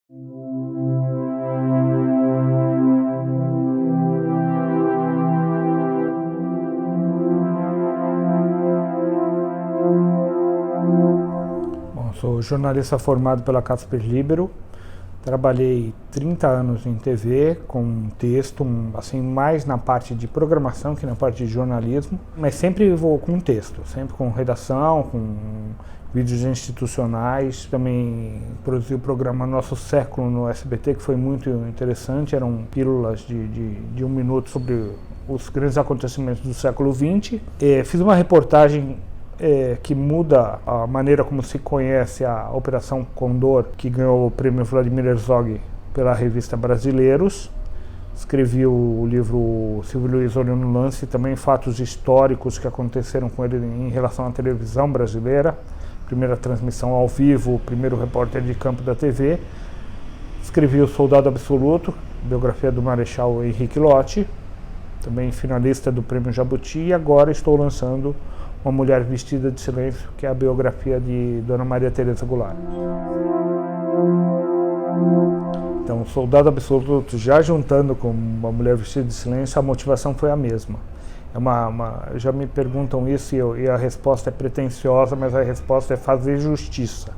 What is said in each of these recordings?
Bom, sou jornalista formado pela Casper Libero. Trabalhei 30 anos em TV com texto, assim, mais na parte de programação que na parte de jornalismo, mas sempre vou com texto, sempre com redação, com vídeos institucionais. Também produzi o programa Nosso Século no SBT, que foi muito interessante, eram pílulas de 1 minuto sobre os grandes acontecimentos do século XX. Fiz uma reportagem que muda a maneira como se conhece a Operação Condor, que ganhou o prêmio Vladimir Herzog pela revista Brasileiros. Escrevi o livro Silvio Luiz Olhando no Lance, também fatos históricos que aconteceram com ele em relação à televisão brasileira. Primeira transmissão ao vivo, o primeiro repórter de campo da TV. Escrevi O Soldado Absoluto, biografia do Marechal Henrique Lott, também finalista do Prêmio Jabuti, e agora estou lançando Uma Mulher Vestida de Silêncio, que é a biografia de Dona Maria Teresa Goulart. Então, Soldado Absoluto, já juntando com Uma Mulher Vestida de Silêncio, a motivação foi a mesma. Já me perguntam isso e a resposta é pretensiosa, mas a resposta é fazer justiça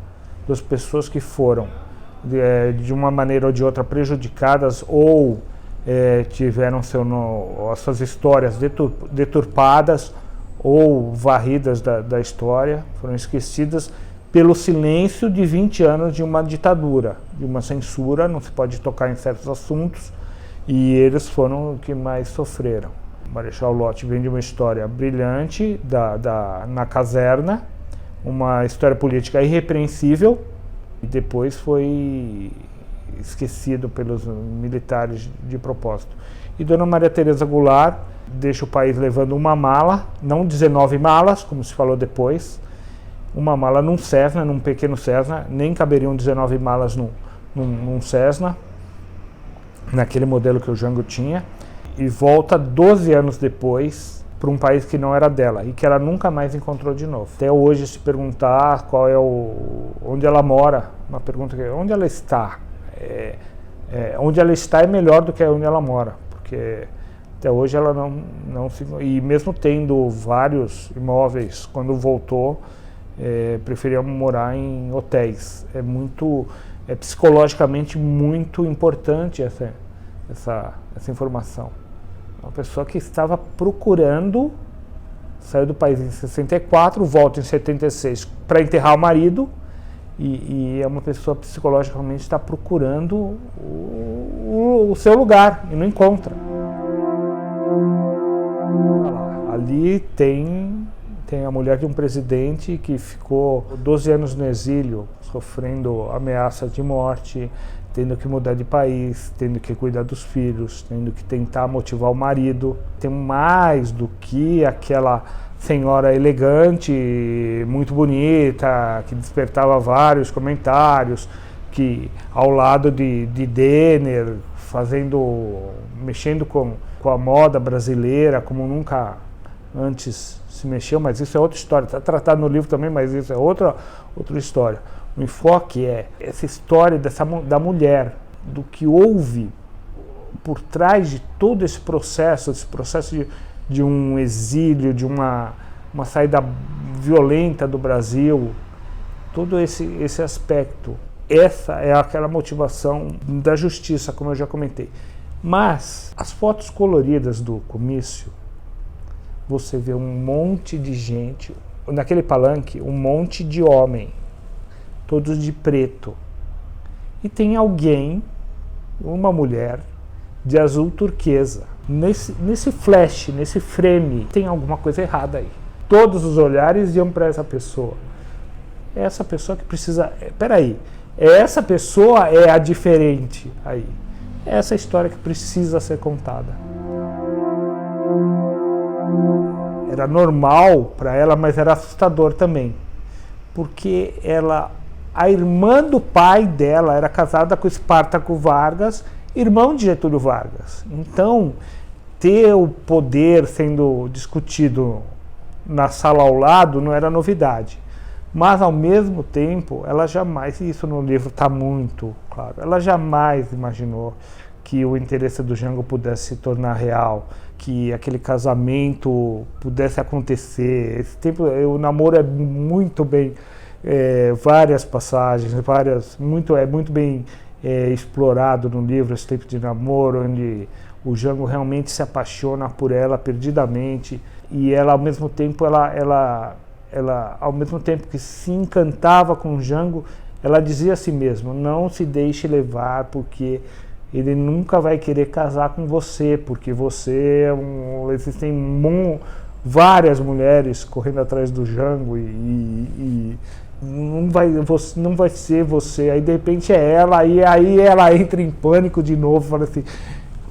das pessoas que foram, de uma maneira ou de outra, prejudicadas ou tiveram as suas histórias deturpadas ou varridas da história, foram esquecidas pelo silêncio de 20 anos de uma ditadura, de uma censura, não se pode tocar em certos assuntos, e eles foram os que mais sofreram. O Marechal Lott vem de uma história brilhante na caserna, uma história política irrepreensível, e depois foi esquecido pelos militares de propósito. E Dona Maria Teresa Goulart deixa o país levando uma mala, não 19 malas, como se falou depois, uma mala num Cessna, num pequeno Cessna, nem caberiam 19 malas num Cessna, naquele modelo que o Jango tinha, e volta 12 anos depois para um país que não era dela e que ela nunca mais encontrou de novo. Até hoje, se perguntar onde ela mora, uma pergunta que é onde ela está. Onde ela está é melhor do que onde ela mora, porque até hoje ela não se... E mesmo tendo vários imóveis, quando voltou, preferia morar em hotéis. É psicologicamente muito importante essa informação. Uma pessoa que estava procurando, saiu do país em 64, volta em 76 para enterrar o marido, e é uma pessoa psicologicamente está procurando o seu lugar e não encontra. Ali tem a mulher de um presidente que ficou 12 anos no exílio, sofrendo ameaças de morte, tendo que mudar de país, tendo que cuidar dos filhos, tendo que tentar motivar o marido. Tem mais do que aquela senhora elegante, muito bonita, que despertava vários comentários, que ao lado de Denner, mexendo com a moda brasileira como nunca antes se mexeu, mas isso é outra história. Está tratado no livro também, mas isso é outra história. O enfoque é essa história da mulher, do que houve por trás de todo esse processo de um exílio, de uma saída violenta do Brasil, todo esse aspecto. Essa é aquela motivação da justiça, como eu já comentei. Mas as fotos coloridas do comício, você vê um monte de gente, naquele palanque, um monte de homem, todos de preto. E tem alguém, uma mulher, de azul turquesa. Nesse flash, nesse frame, tem alguma coisa errada aí. Todos os olhares iam para essa pessoa. É essa pessoa que precisa... Peraí, essa pessoa é a diferente aí. É essa história que precisa ser contada. Era normal para ela, mas era assustador também. Porque a irmã do pai dela era casada com Espartaco Vargas, irmão de Getúlio Vargas. Então, ter o poder sendo discutido na sala ao lado não era novidade. Mas, ao mesmo tempo, ela jamais, e isso no livro está muito claro, ela jamais imaginou que o interesse do Jango pudesse se tornar real, que aquele casamento pudesse acontecer. Esse tempo, o namoro é muito bem, várias passagens, é muito bem explorado no livro, esse tempo de namoro, onde o Jango realmente se apaixona por ela perdidamente, e ela, ao mesmo tempo, ela ao mesmo tempo que se encantava com o Jango, ela dizia a si mesma: não se deixe levar, porque ele nunca vai querer casar com você, porque você existem várias mulheres correndo atrás do Jango e não vai ser você. Aí de repente é ela, e aí ela entra em pânico de novo, fala assim: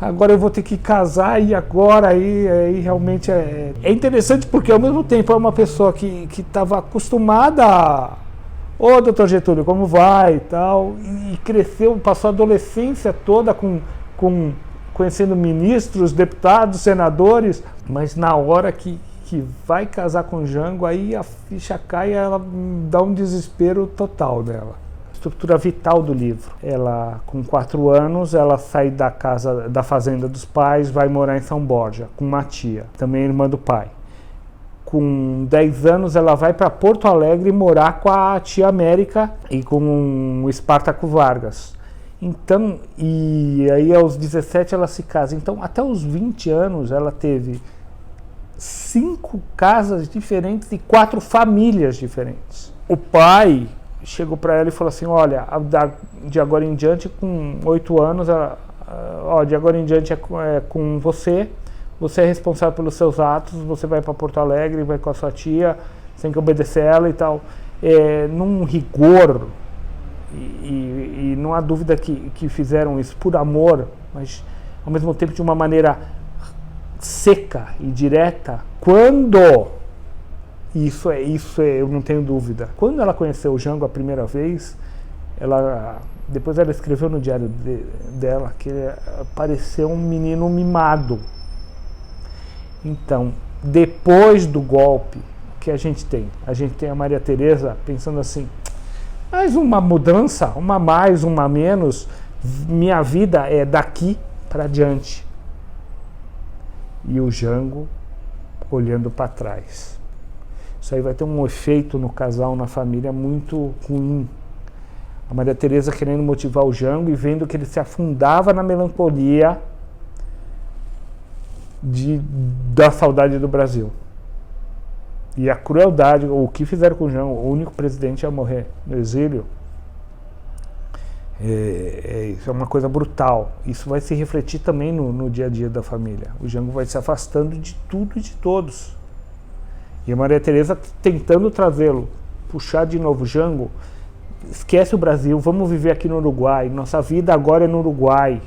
agora eu vou ter que casar, e agora aí realmente é interessante, porque ao mesmo tempo é uma pessoa que estava acostumada a: ô, doutor Getúlio, como vai e tal, e cresceu, passou a adolescência toda conhecendo ministros, deputados, senadores, mas na hora que vai casar com o Jango, aí a ficha cai e ela dá um desespero total nela. Estrutura vital do livro. Ela, com 4 anos, ela sai da fazenda dos pais, vai morar em São Borja, com uma tia, também irmã do pai. Com 10 anos, ela vai para Porto Alegre morar com a tia América e com o Espartaco Vargas. Então, e aí aos 17 ela se casa. Então, até os 20 anos, ela teve 5 casas diferentes e 4 famílias diferentes. O pai chegou para ela e falou assim: olha, de agora em diante, com 8 anos, de agora em diante é com você. Você é responsável pelos seus atos, você vai para Porto Alegre, vai com a sua tia, você tem que obedecer ela e tal. Num rigor, e não há dúvida que fizeram isso por amor, mas ao mesmo tempo de uma maneira seca e direta. Isso eu não tenho dúvida. Quando ela conheceu o Jango a primeira vez, depois ela escreveu no diário dela que ele pareceu um menino mimado. Então, depois do golpe, o que a gente tem? A gente tem a Maria Teresa pensando assim: mais uma mudança, uma mais, uma menos, minha vida é daqui para diante. E o Jango olhando para trás. Isso aí vai ter um efeito no casal, na família, muito ruim. A Maria Teresa querendo motivar o Jango e vendo que ele se afundava na melancolia da saudade do Brasil. E a crueldade, o que fizeram com o Jango, o único presidente a morrer no exílio, isso é uma coisa brutal. Isso vai se refletir também no dia a dia da família. O Jango vai se afastando de tudo e de todos. E a Maria Teresa tentando trazê-lo, puxar de novo: Jango, esquece o Brasil, vamos viver aqui no Uruguai, nossa vida agora é no Uruguai.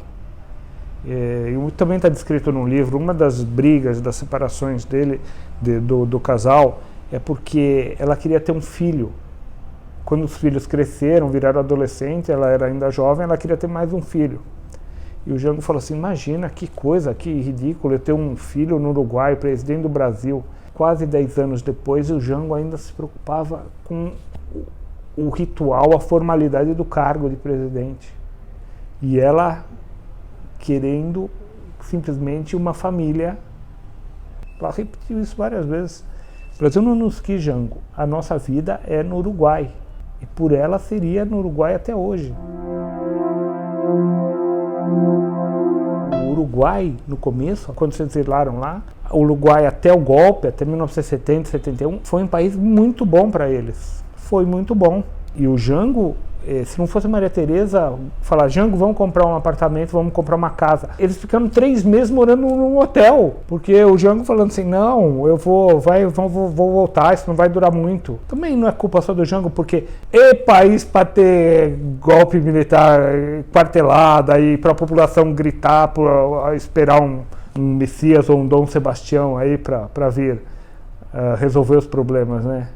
E também está descrito no livro, uma das brigas, das separações do casal, é porque ela queria ter um filho. Quando os filhos cresceram, viraram adolescentes, ela era ainda jovem, ela queria ter mais um filho. E o Jango falou assim: imagina que coisa, que ridículo eu ter um filho no Uruguai, presidente do Brasil. Quase 10 anos depois, o Jango ainda se preocupava com o ritual, a formalidade do cargo de presidente. E ela querendo simplesmente uma família. Ela repetiu isso várias vezes: o Brasil não nos quis, Jango, a nossa vida é no Uruguai, e por ela seria no Uruguai até hoje. O Uruguai, no começo, quando se exilaram lá, o Uruguai até o golpe, até 1970, 71, foi um país muito bom para eles. Foi muito bom. E o Jango, se não fosse Maria Teresa falar: Jango, vamos comprar um apartamento, vamos comprar uma casa, eles ficaram 3 meses morando num hotel, porque o Jango falando assim: não, eu vou voltar, isso não vai durar muito. Também não é culpa só do Jango, porque país para ter golpe militar, quartelada, e para a população gritar, esperar um Messias ou um Dom Sebastião aí para vir resolver os problemas, né?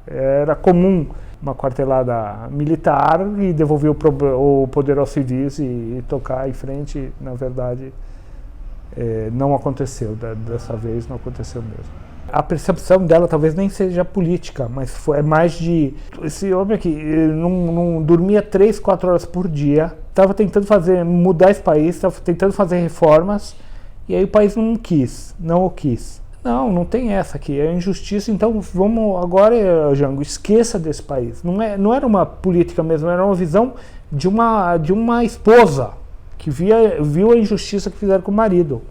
Era comum uma quartelada militar e devolver o poder aos civis e tocar em frente. Na verdade, não aconteceu. Dessa vez não aconteceu mesmo. A percepção dela talvez nem seja política, mas é mais de... Esse homem aqui não dormia 3, 4 horas por dia, estava tentando mudar esse país, estava tentando fazer reformas, e aí o país não o quis. Não tem essa aqui, é injustiça, então vamos agora, Jango, esqueça desse país. Não era uma política mesmo, era uma visão de uma esposa que viu a injustiça que fizeram com o marido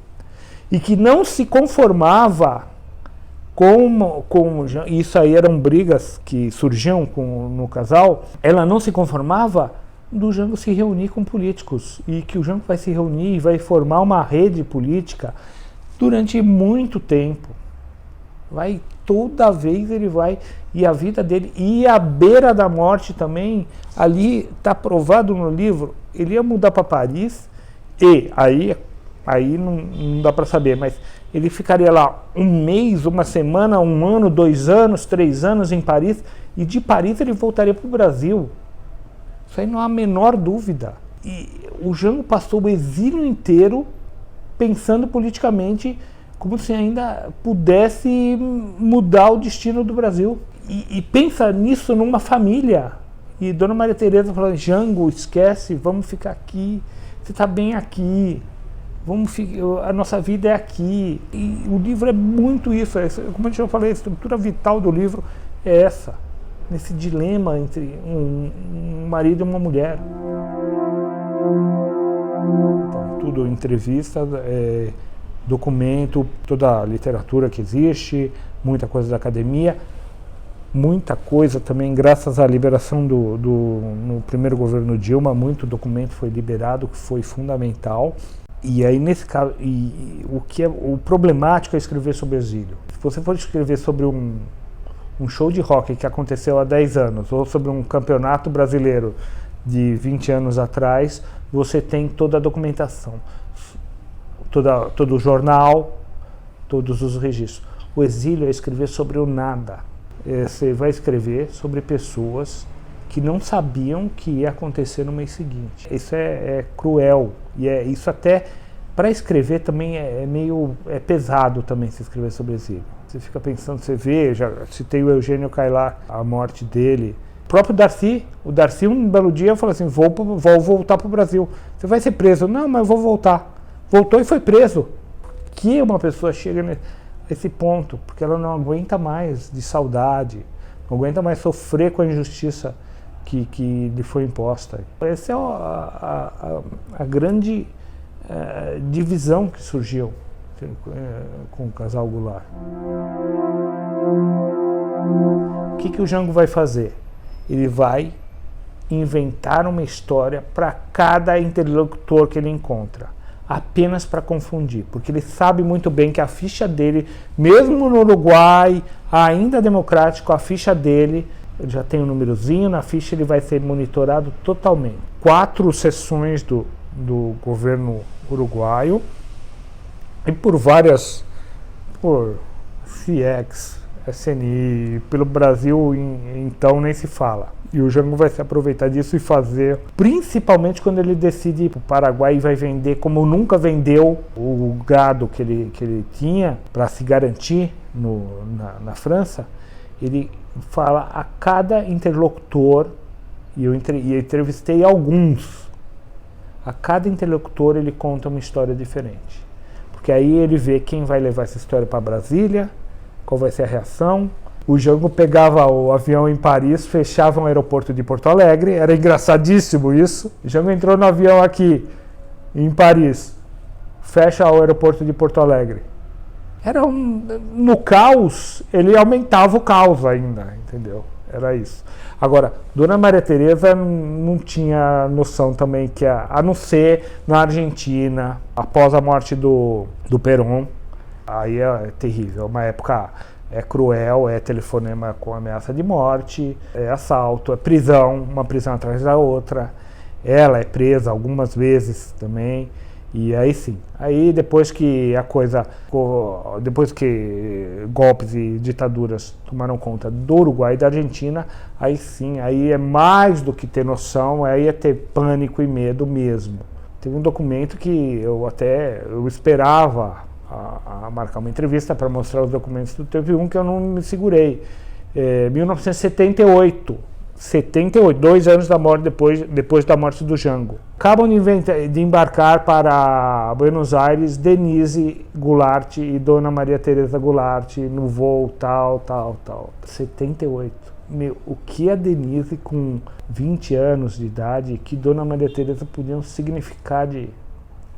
e que não se conformava com isso aí eram brigas que surgiam no casal, ela não se conformava do Jango se reunir com políticos e que o Jango vai se reunir e vai formar uma rede política durante muito tempo. Toda vez ele vai, e a vida dele, e à beira da morte também, ali está provado no livro, ele ia mudar para Paris, e aí não dá para saber, mas ele ficaria lá um mês, uma semana, 1 ano, 2 anos, 3 anos em Paris, e de Paris ele voltaria para o Brasil. Isso aí não há a menor dúvida. E o Jango passou o exílio inteiro pensando politicamente como se ainda pudesse mudar o destino do Brasil. E pensa nisso numa família. E Dona Maria Teresa falando, Jango, esquece, vamos ficar aqui, você está bem aqui, a nossa vida é aqui. E o livro é muito isso, como eu já falei, a estrutura vital do livro é essa, nesse dilema entre um marido e uma mulher. Então, tudo entrevista, documento, toda a literatura que existe, muita coisa da academia, muita coisa também graças à liberação no primeiro governo Dilma, muito documento foi liberado que foi fundamental. E aí nesse caso, o problemático é escrever sobre o exílio. Se você for escrever sobre um show de rock que aconteceu há 10 anos, ou sobre um campeonato brasileiro de 20 anos atrás, você tem toda a documentação. Todo o jornal, todos os registros. O exílio é escrever sobre o nada. Você vai escrever sobre pessoas que não sabiam que ia acontecer no mês seguinte. Isso é cruel. E isso até, para escrever também é pesado também se escrever sobre exílio. Você fica pensando, você vê, já citei o Eugênio Cailar, a morte dele. O próprio Darcy, um belo dia falou assim, vou voltar para o Brasil. Você vai ser preso. Não, mas eu vou voltar. Voltou e foi preso. Que uma pessoa chega nesse ponto, porque ela não aguenta mais de saudade, não aguenta mais sofrer com a injustiça que lhe foi imposta. Essa é a grande divisão que surgiu com o casal Goulart. O que o Jango vai fazer? Ele vai inventar uma história para cada interlocutor que ele encontra. Apenas para confundir, porque ele sabe muito bem que a ficha dele, mesmo no Uruguai, ainda democrático, a ficha dele, ele já tem um númerozinho, na ficha ele vai ser monitorado totalmente. 4 sessões do governo uruguaio, e por CIEX, SNI, pelo Brasil, então nem se fala. E o Jango vai se aproveitar disso e fazer, principalmente quando ele decide ir para o Paraguai e vai vender, como nunca vendeu o gado que ele tinha para se garantir na França. Ele fala a cada interlocutor, e eu entrevistei alguns, a cada interlocutor ele conta uma história diferente. Porque aí ele vê quem vai levar essa história para Brasília, qual vai ser a reação. O Jango pegava o avião em Paris, fechava o aeroporto de Porto Alegre, era engraçadíssimo isso. O Jango entrou no avião aqui, em Paris, fecha o aeroporto de Porto Alegre. No caos, ele aumentava o caos ainda, entendeu? Era isso. Agora, Dona Maria Teresa não tinha noção também que, a não ser na Argentina, após a morte do Perón, aí é terrível, é uma época... É cruel, é telefonema com ameaça de morte, é assalto, é prisão, uma prisão atrás da outra. Ela é presa algumas vezes também. E aí sim, aí depois que golpes e ditaduras tomaram conta do Uruguai e da Argentina, aí sim, aí é mais do que ter noção, aí é ter pânico e medo mesmo. Teve um documento que eu esperava a marcar uma entrevista para mostrar os documentos. Teve um que eu não me segurei. 1978, 2 anos da morte, depois da morte do Jango. Acabam de embarcar para Buenos Aires Denise Goulart e Dona Maria Teresa Goulart no voo tal. 78. O que a Denise com 20 anos de idade, que Dona Maria Teresa podiam significar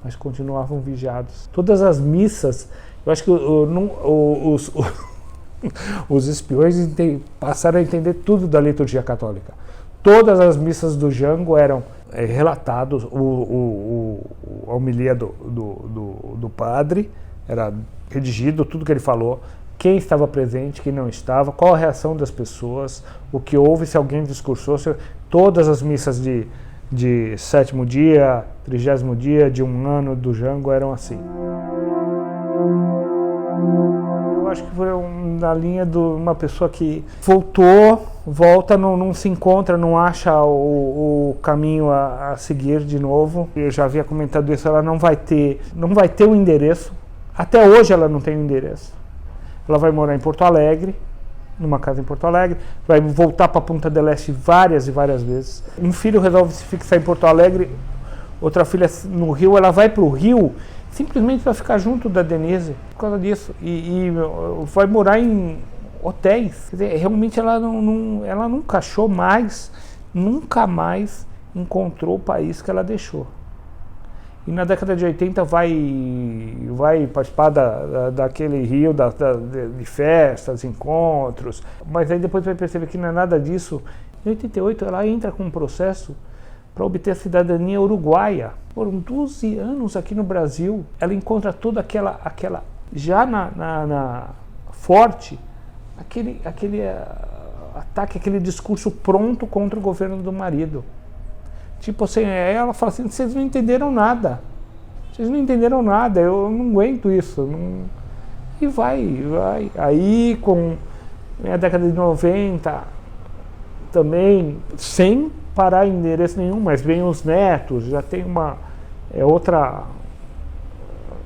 mas continuavam vigiados. Todas as missas, eu acho que os espiões passaram a entender tudo da liturgia católica. Todas as missas do Jango eram relatados, a homilia do padre era redigido, tudo que ele falou, quem estava presente, quem não estava, qual a reação das pessoas, o que houve, se alguém discursou, todas as missas de 7º dia, 30º dia, de 1 ano do Jango eram assim. Eu acho que foi na linha de uma pessoa que volta, não se encontra, não acha o caminho a seguir de novo. Eu já havia comentado isso, ela não vai ter um endereço. Até hoje ela não tem um endereço. Ela vai morar em Porto Alegre, numa casa em Porto Alegre, vai voltar para Punta del Este várias e várias vezes. Um filho resolve se fixar em Porto Alegre, outra filha no Rio, ela vai para o Rio simplesmente para ficar junto da Denise, por causa disso, e vai morar em hotéis. Quer dizer, realmente ela nunca achou mais, nunca mais encontrou o país que ela deixou. E na década de 80 vai participar daquele Rio de festas, encontros, mas aí depois vai perceber que não é nada disso. Em 88 ela entra com um processo para obter a cidadania uruguaia. Foram 12 anos aqui no Brasil. Ela encontra toda aquela já na forte, aquele ataque, aquele discurso pronto contra o governo do marido. Tipo assim, ela fala assim, vocês não entenderam nada. Vocês não entenderam nada, eu não aguento isso. Não... E vai. Aí, com a década de 90, também, sem parar em endereço nenhum, mas vem os netos, já tem outra...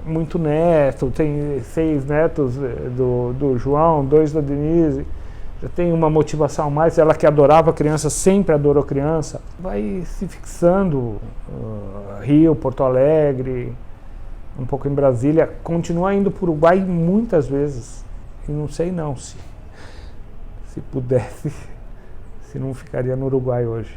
Muito neto, tem 6 netos do João, 2 da Denise. Já tem uma motivação a mais, ela que adorava criança, sempre adorou criança. Vai se fixando, Rio, Porto Alegre, um pouco em Brasília, continua indo para o Uruguai muitas vezes. E não sei não se pudesse, se não ficaria no Uruguai hoje.